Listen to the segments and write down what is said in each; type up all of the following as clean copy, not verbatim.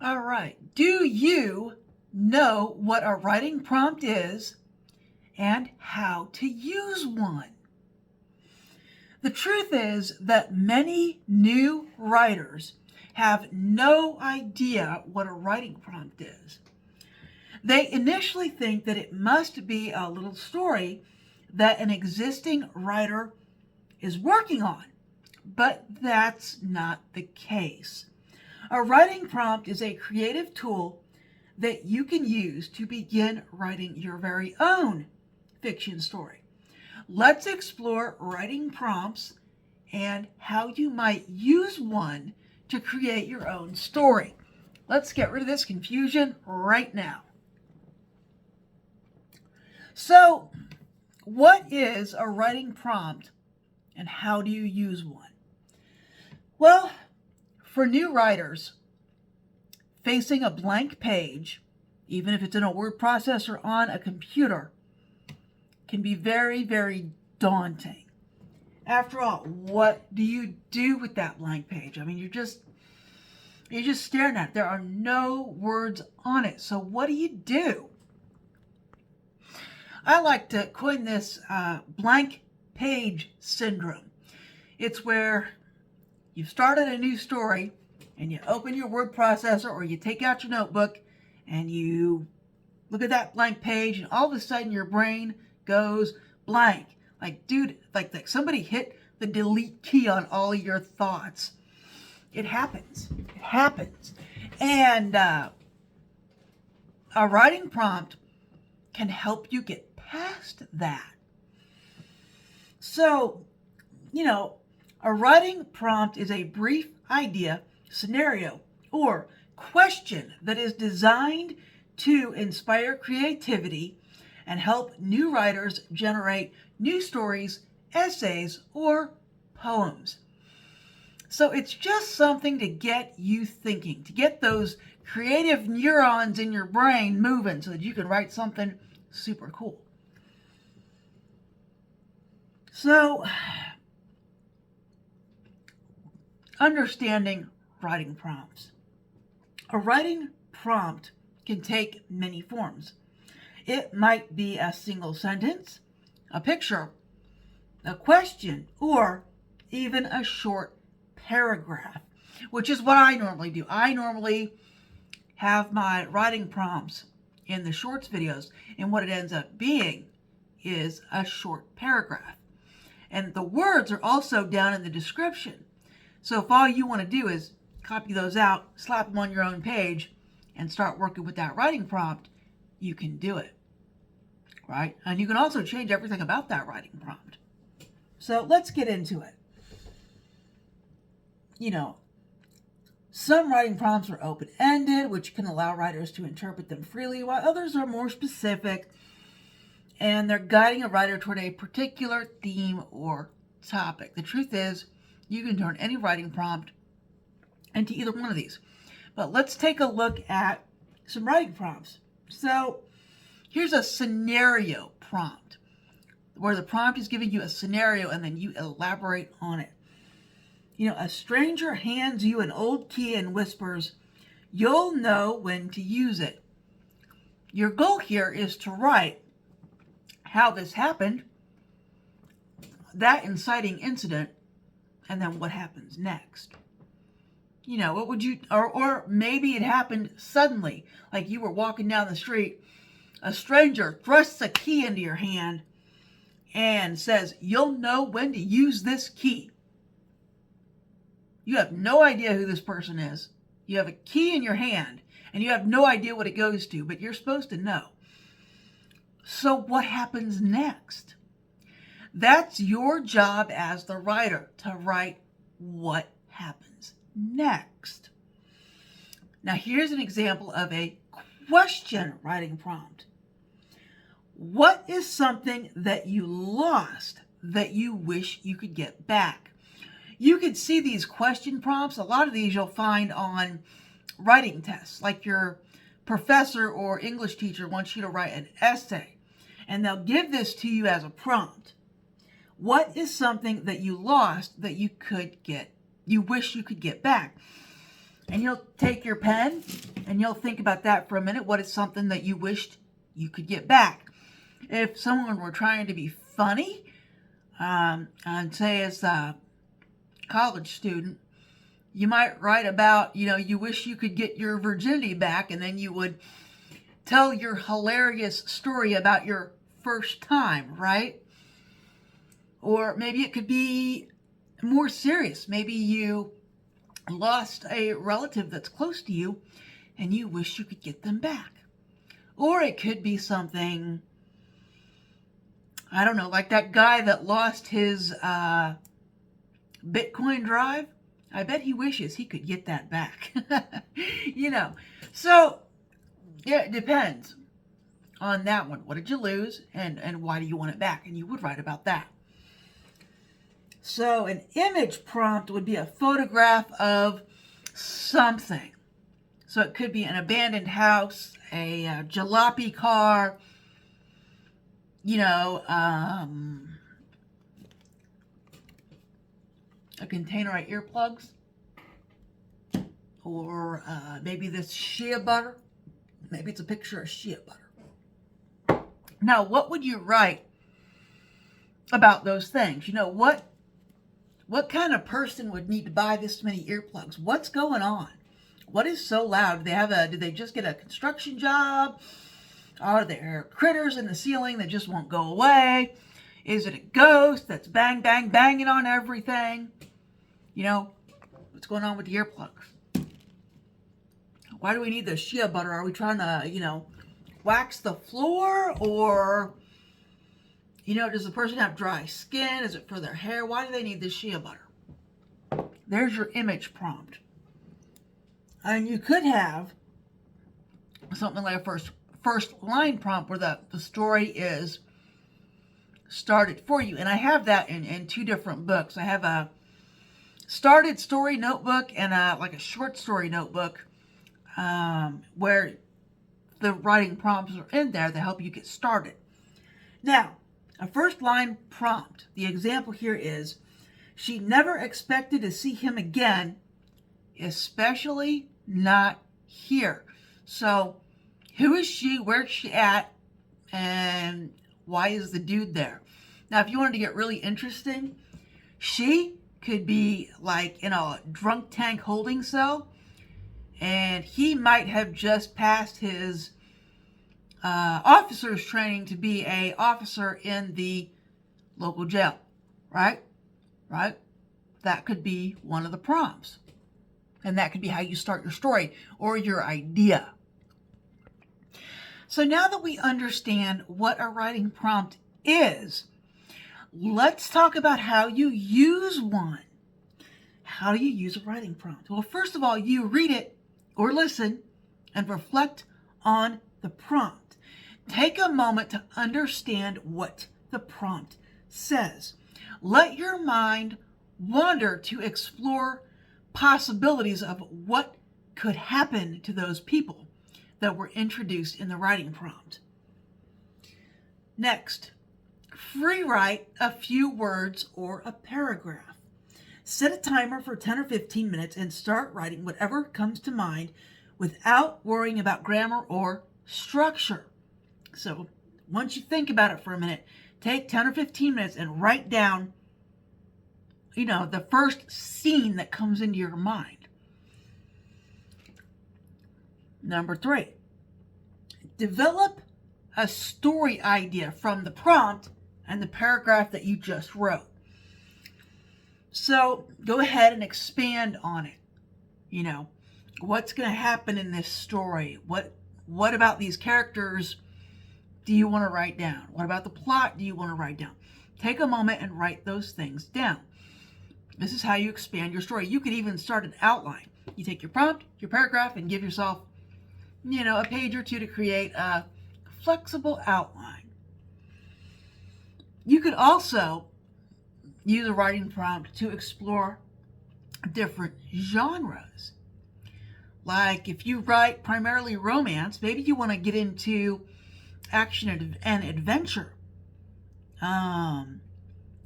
All right. Do you know what a writing prompt is and how to use one? The truth is that many new writers have no idea what a writing prompt is. They initially think that it must be a little story that an existing writer is working on, but that's not the case. A writing prompt is a creative tool that you can use to begin writing your very own fiction story. Let's explore writing prompts and how you might use one to create your own story. Let's get rid of this confusion right now. So, what is a writing prompt and how do you use one? Well, for new writers, facing a blank page, even if it's in a word processor on a computer, can be very, very daunting. After all, what do you do with that blank page? I mean, you're just staring at it. There are no words on it. So what do? I like to coin this blank page syndrome. It's where you've started a new story and you open your word processor or you take out your notebook and you look at that blank page and all of a sudden your brain goes blank. Like, dude, like somebody hit the delete key on all your thoughts. It happens. It happens. And a writing prompt can help you get past that. So, a writing prompt is a brief idea, scenario, or question that is designed to inspire creativity and help new writers generate new stories, essays, or poems. So it's just something to get you thinking, to get those creative neurons in your brain moving so that you can write something super cool. So, understanding writing prompts. A writing prompt can take many forms. It might be a single sentence, a picture, a question, or even a short paragraph, which is what I normally do. I normally have my writing prompts in the shorts videos, and what it ends up being is a short paragraph. And the words are also down in the description. So if all you want to do is copy those out, slap them on your own page, and start working with that writing prompt, you can do it, right? And you can also change everything about that writing prompt. So let's get into it. Some writing prompts are open-ended, which can allow writers to interpret them freely, while others are more specific, and they're guiding a writer toward a particular theme or topic. The truth is, you can turn any writing prompt into either one of these. But let's take a look at some writing prompts. So here's a scenario prompt, where the prompt is giving you a scenario and then you elaborate on it. A stranger hands you an old key and whispers, "You'll know when to use it." Your goal here is to write how this happened, that inciting incident, and then what happens next. What would you, or maybe it happened suddenly, like you were walking down the street, a stranger thrusts a key into your hand and says, "You'll know when to use this key." You have no idea who this person is. You have a key in your hand and you have no idea what it goes to, but you're supposed to know. So what happens next? That's your job as the writer, to write what happens next. Now here's an example of a question writing prompt. What is something that you lost that you wish you could get back? You could see these question prompts. A lot of these you'll find on writing tests, like your professor or English teacher wants you to write an essay, and they'll give this to you as a prompt. What is something that you lost that you wish you could get back? And you'll take your pen and you'll think about that for a minute. What is something that you wished you could get back? If someone were trying to be funny, and say as a college student, you might write about, you wish you could get your virginity back, and then you would tell your hilarious story about your first time, right? Or maybe it could be more serious. Maybe you lost a relative that's close to you and you wish you could get them back. Or it could be something, I don't know, like that guy that lost his Bitcoin drive. I bet he wishes he could get that back. So yeah, it depends on that one. What did you lose and why do you want it back? And you would write about that. So an image prompt would be a photograph of something. So it could be an abandoned house, a jalopy car, a container of earplugs, or maybe this shea butter. Maybe it's a picture of shea butter. Now, what would you write about those things? What kind of person would need to buy this many earplugs? What's going on? What is so loud? Did they just get a construction job? Are there critters in the ceiling that just won't go away? Is it a ghost that's bang, bang, banging on everything? What's going on with the earplugs? Why do we need the shea butter? Are we trying to, wax the floor? Or, does the person have dry skin? Is it for their hair? Why do they need the shea butter? There's your image prompt. And you could have something like a first line prompt where the story is started for you. And I have that in two different books. I have a started story notebook and a short story notebook where the writing prompts are in there to help you get started. Now, a first line prompt. The example here is, she never expected to see him again, especially not here. So, who is she? Where's she at? And why is the dude there? Now, if you wanted to get really interesting, she could be like in a drunk tank holding cell, and he might have just passed his officer's training to be a officer in the local jail, right? That could be one of the prompts. And that could be how you start your story or your idea. So now that we understand what a writing prompt is, let's talk about how you use one. How do you use a writing prompt? Well, first of all, you read it or listen and reflect on the prompt. Take a moment to understand what the prompt says. Let your mind wander to explore possibilities of what could happen to those people that were introduced in the writing prompt. Next, free write a few words or a paragraph. Set a timer for 10 or 15 minutes and start writing whatever comes to mind without worrying about grammar or structure. So once you think about it for a minute, take 10 or 15 minutes and write down the first scene that comes into your mind. Number 3, develop a story idea from the prompt and the paragraph that you just wrote. So go ahead and expand on it. What's going to happen in this story? What about these characters do you want to write down? What about the plot do you want to write down? Take a moment and write those things down. This is how you expand your story. You could even start an outline. You take your prompt, your paragraph, and give yourself, a page or two to create a flexible outline. You could also use a writing prompt to explore different genres. Like if you write primarily romance, maybe you want to get into action and adventure. And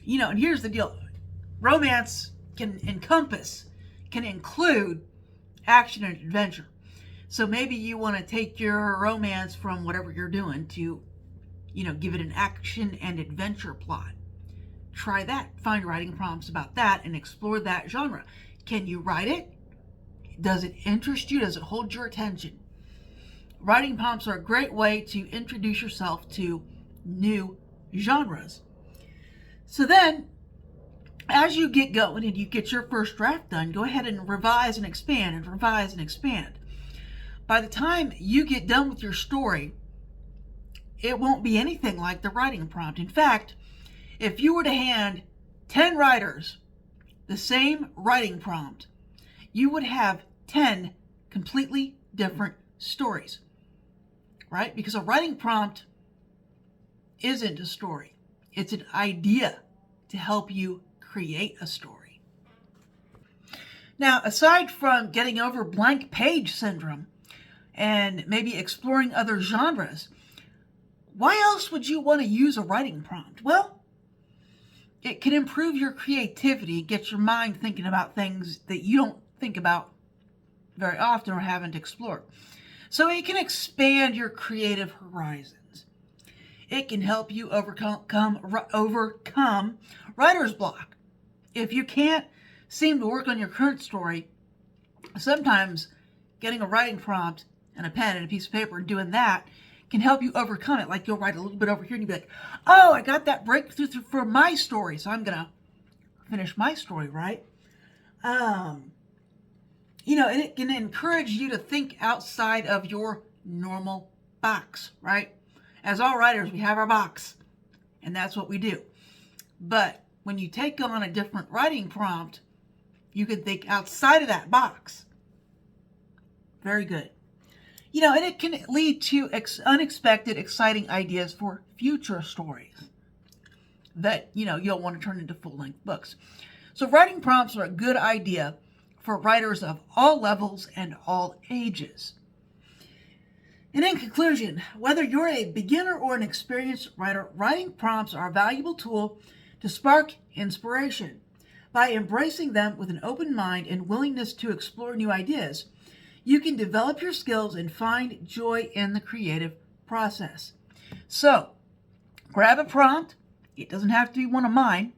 here's the deal. Romance can include action and adventure. So maybe you want to take your romance from whatever you're doing to, give it an action and adventure plot. Try that. Find writing prompts about that and explore that genre. Can you write it? Does it interest you? Does it hold your attention? Writing prompts are a great way to introduce yourself to new genres. So then, as you get going and you get your first draft done, go ahead and revise and expand and revise and expand. By the time you get done with your story, it won't be anything like the writing prompt. In fact, if you were to hand 10 writers the same writing prompt, you would have 10 completely different stories, right? Because a writing prompt isn't a story. It's an idea to help you create a story. Now, aside from getting over blank page syndrome and maybe exploring other genres, why else would you want to use a writing prompt? Well, it can improve your creativity, get your mind thinking about things that you don't think about very often or haven't explored. So it can expand your creative horizons. It can help you overcome writer's block. If you can't seem to work on your current story, sometimes getting a writing prompt and a pen and a piece of paper and doing that can help you overcome it. Like you'll write a little bit over here and you'll be like, oh, I got that breakthrough for my story, so I'm going to finish my story, right? And it can encourage you to think outside of your normal box, right? As all writers, we have our box, and that's what we do. But when you take on a different writing prompt, you can think outside of that box. Very good. And it can lead to unexpected, exciting ideas for future stories that, you'll want to turn into full-length books. So writing prompts are a good idea for writers of all levels and all ages. And in conclusion, whether you're a beginner or an experienced writer, writing prompts are a valuable tool to spark inspiration. By embracing them with an open mind and willingness to explore new ideas, you can develop your skills and find joy in the creative process. So, grab a prompt. It doesn't have to be one of mine.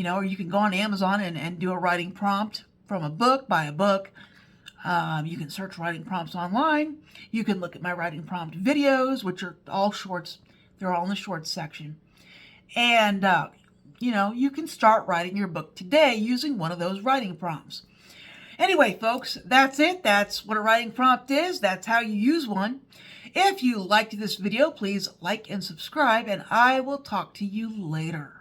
Or you can go on Amazon and do a writing prompt from a book, buy a book. You can search writing prompts online. You can look at my writing prompt videos, which are all shorts. They're all in the shorts section. And, you can start writing your book today using one of those writing prompts. Anyway, folks, that's it. That's what a writing prompt is. That's how you use one. If you liked this video, please like and subscribe, and I will talk to you later.